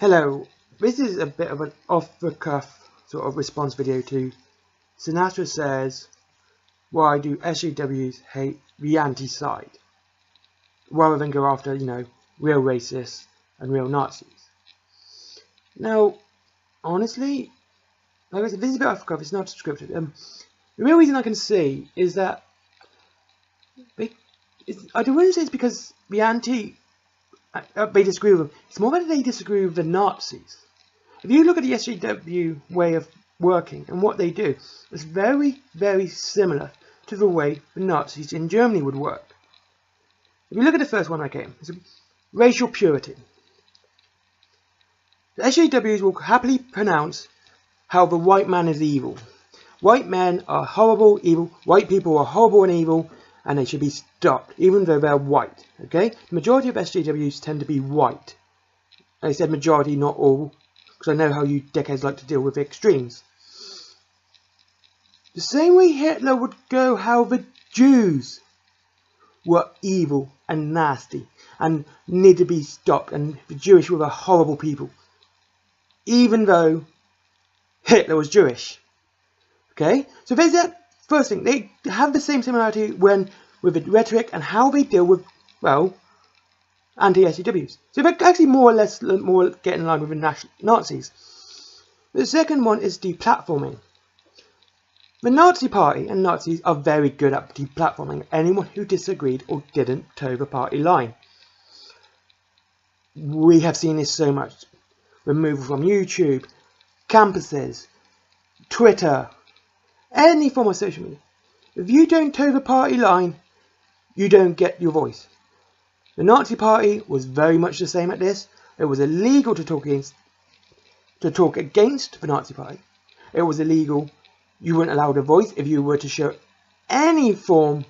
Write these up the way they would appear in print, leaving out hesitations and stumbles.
Hello, this is a bit of an off-the-cuff sort of response video to Sinatra says, why do SJWs hate the anti-side? Rather than go after, real racists and real Nazis. Now, honestly, like I said, this is a bit off-the-cuff, it's not scripted. The real reason I can see is that, I don't want to say it's because the they disagree with them. It's more that they disagree with the Nazis. If you look at the SJW way of working and what they do, it's very, very similar to the way the Nazis in Germany would work. If you look at the first one I came, it's racial purity. The SJWs will happily pronounce how the white man is evil. White men are horrible, evil. White people are horrible and evil, and they should be stopped, even though they're white. Okay? The majority of SJWs tend to be white. I said majority, not all, because I know how you dickheads like to deal with extremes. The same way Hitler would go how the Jews were evil and nasty and need to be stopped, and the Jewish were horrible people, even though Hitler was Jewish. Okay? So there's that first thing. They have the same similarity with the rhetoric and how they deal with, well, anti-SJWs. So they're actually more or less get in line with the Nazis. The second one is deplatforming. The Nazi Party and Nazis are very good at deplatforming anyone who disagreed or didn't toe the party line. We have seen this so much. Removal from YouTube, campuses, Twitter, any form of social media. If you don't toe the party line, you don't get your voice. The Nazi Party was very much the same at this. It was illegal to talk against the Nazi Party. It was illegal. You weren't allowed a voice if you were to show any form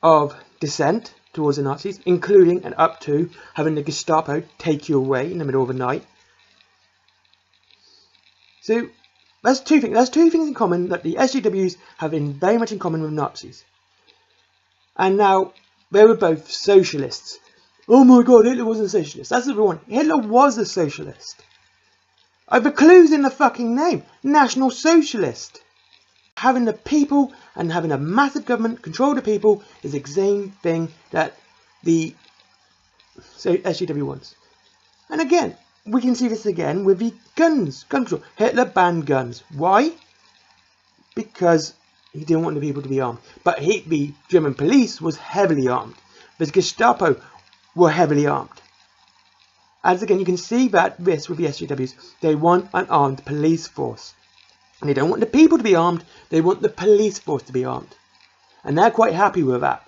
of dissent towards the Nazis, including and up to having the Gestapo take you away in the middle of the night. So that's two things. There's two things in common that the SJWs have very much in common with Nazis. And now, they were both socialists. Oh my god, Hitler wasn't a socialist. That's everyone. Hitler was a socialist. The clue's in the fucking name. National Socialist. Having the people and having a massive government control the people is the same thing that the SJW wants. And again, we can see this again with the gun control. Hitler banned guns. Why? Because he didn't want the people to be armed. But the German police was heavily armed. The Gestapo were heavily armed. As again, you can see that this with the SJWs. They want an armed police force. And they don't want the people to be armed. They want the police force to be armed. And they're quite happy with that.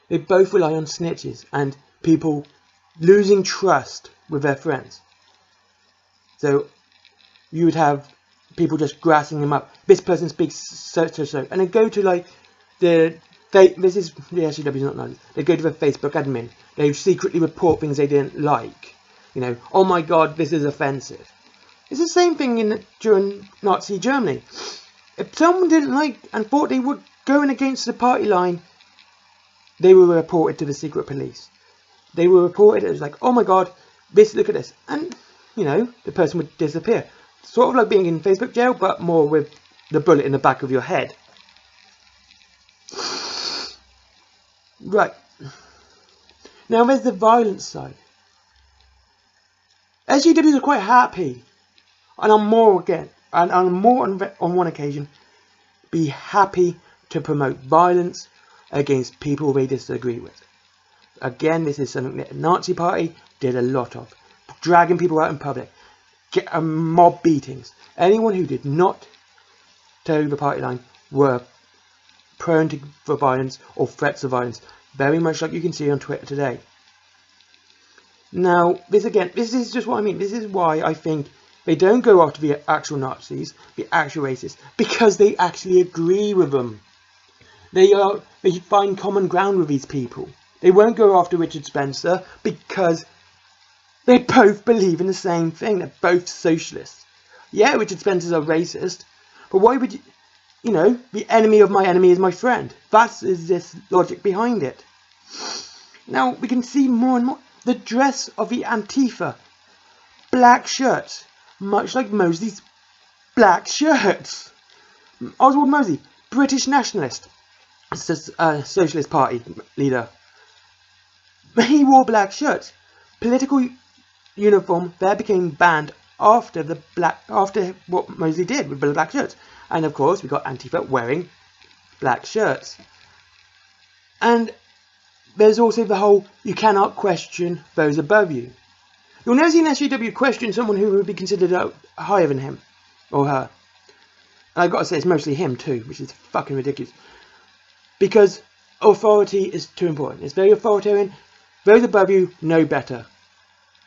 They both rely on snitches and people losing trust with their friends. So you would have people just grassing them up. This person speaks so, and they go to like this is the SJWs, not Nazis. They go to the Facebook admin. They secretly report things they didn't like. Oh my god, this is offensive. It's the same thing during Nazi Germany. If someone didn't like and thought they were going against the party line, they were reported to the secret police. They were reported as like, oh my god, look at this, and the person would disappear. Sort of like being in Facebook jail, but more with the bullet in the back of your head. Right. Now there's the violence side. SJWs are quite happy, and on one occasion, be happy to promote violence against people they disagree with. Again, this is something that the Nazi Party did a lot of. Dragging people out in public. Mob beatings. Anyone who did not toe the party line were prone for violence or threats of violence. Very much like you can see on Twitter today. Now, this is just what I mean. This is why I think they don't go after the actual Nazis, the actual racists, because they actually agree with them. They find common ground with these people. They won't go after Richard Spencer because they both believe in the same thing. They're both socialists. Yeah, Richard Spencer's a racist, but why would the enemy of my enemy is my friend? That is this logic behind it. Now, we can see more and more the dress of the Antifa black shirts, much like Mosley's black shirts. Oswald Mosley, British nationalist, Socialist Party leader. He wore black shirts. Political uniform there became banned after what Mosley did with the black shirts. And of course we got Antifa wearing black shirts. And there's also the whole, you cannot question those above you. You'll never see an SJW question someone who would be considered higher than him or her. And I've got to say, it's mostly him too, which is fucking ridiculous. Because authority is too important. It's very authoritarian. Those above you know better.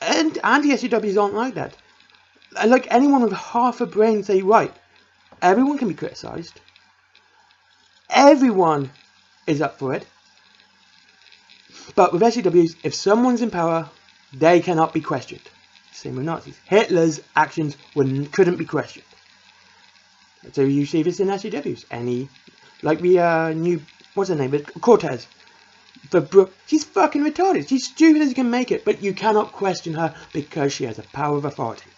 And anti-SJWs aren't like that. Like anyone with half a brain say, right, everyone can be criticised. Everyone is up for it. But with SJWs, if someone's in power, they cannot be questioned. Same with Nazis. Hitler's actions couldn't be questioned. So you see this in SJWs. Like the new, what's her name? Cortez. She's fucking retarded. She's stupid as you can make it, but you cannot question her because she has a power of authority.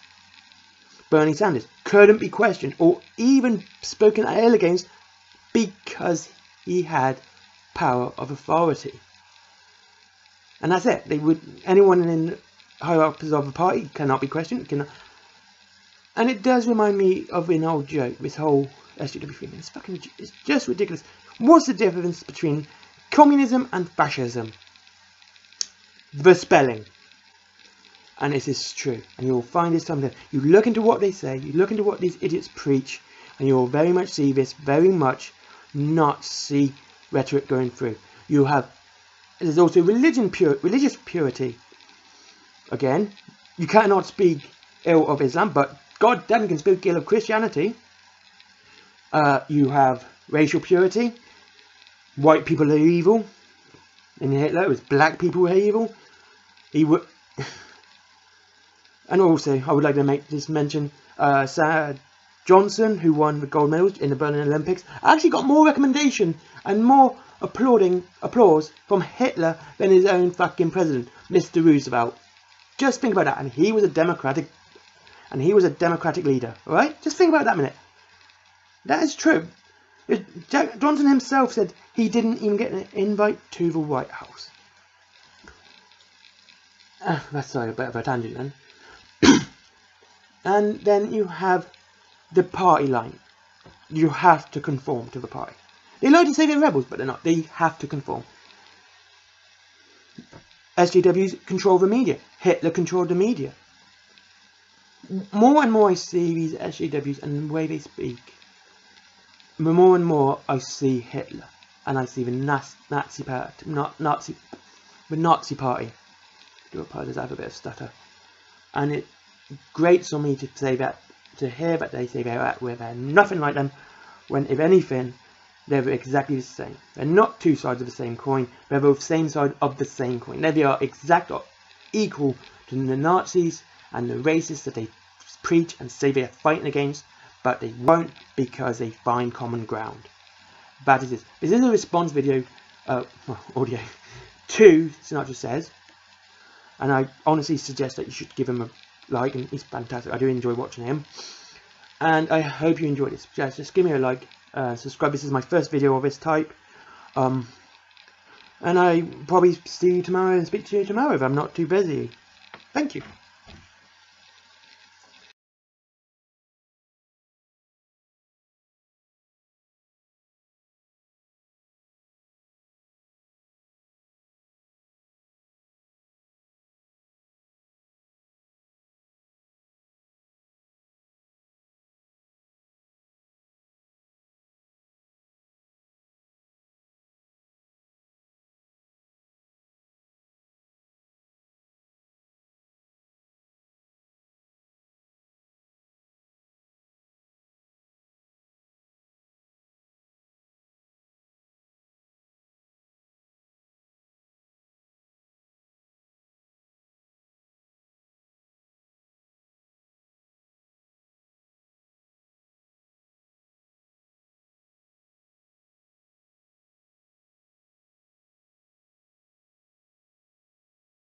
Bernie Sanders couldn't be questioned or even spoken ill against because he had power of authority. And that's it. Anyone in higher ups of the party cannot be questioned. And it does remind me of an old joke, this whole SJW thing. It's just ridiculous. What's the difference between communism and fascism? The spelling. And this is true. And you'll find this time. You look into what they say, you look into what these idiots preach, and you'll very much see this very much Nazi rhetoric going through. There's also religious purity. Again, you cannot speak ill of Islam, but God damn, you can speak ill of Christianity. You have racial purity. White people are evil. In Hitler, it was black people were evil. And also, I would like to make this mention, Sarah Johnson, who won the gold medals in the Berlin Olympics, actually got more recommendation and more applause from Hitler than his own fucking president, Mr. Roosevelt. Just think about that. And he was a democratic leader. All right, just think about that a minute. That is true. Jack Johnson himself said he didn't even get an invite to the White House. That's a bit of a tangent then. And then you have the party line. You have to conform to the party. They like to say they're rebels, but they're not. They have to conform. SJWs control the media. Hitler controlled the media. More and more I see these SJWs and the way they speak, the more and more I see Hitler. And I see the Nazi party. I do apologize, I have a bit of stutter. And it grates on me to say that, to hear that they say they're nothing like them, when if anything, they're exactly the same. They're not two sides of the same coin, they're both the same side of the same coin. They are exact or equal to the Nazis and the racists that they preach and say they're fighting against, but they won't because they find common ground. That is this. This is a response video, audio, to Sinatra Says, and I honestly suggest that you should give him a like, and he's fantastic. I do enjoy watching him, and I hope you enjoyed this. Just give me a like, subscribe. This is my first video of this type, and I probably see you tomorrow and speak to you tomorrow if I'm not too busy. Thank you.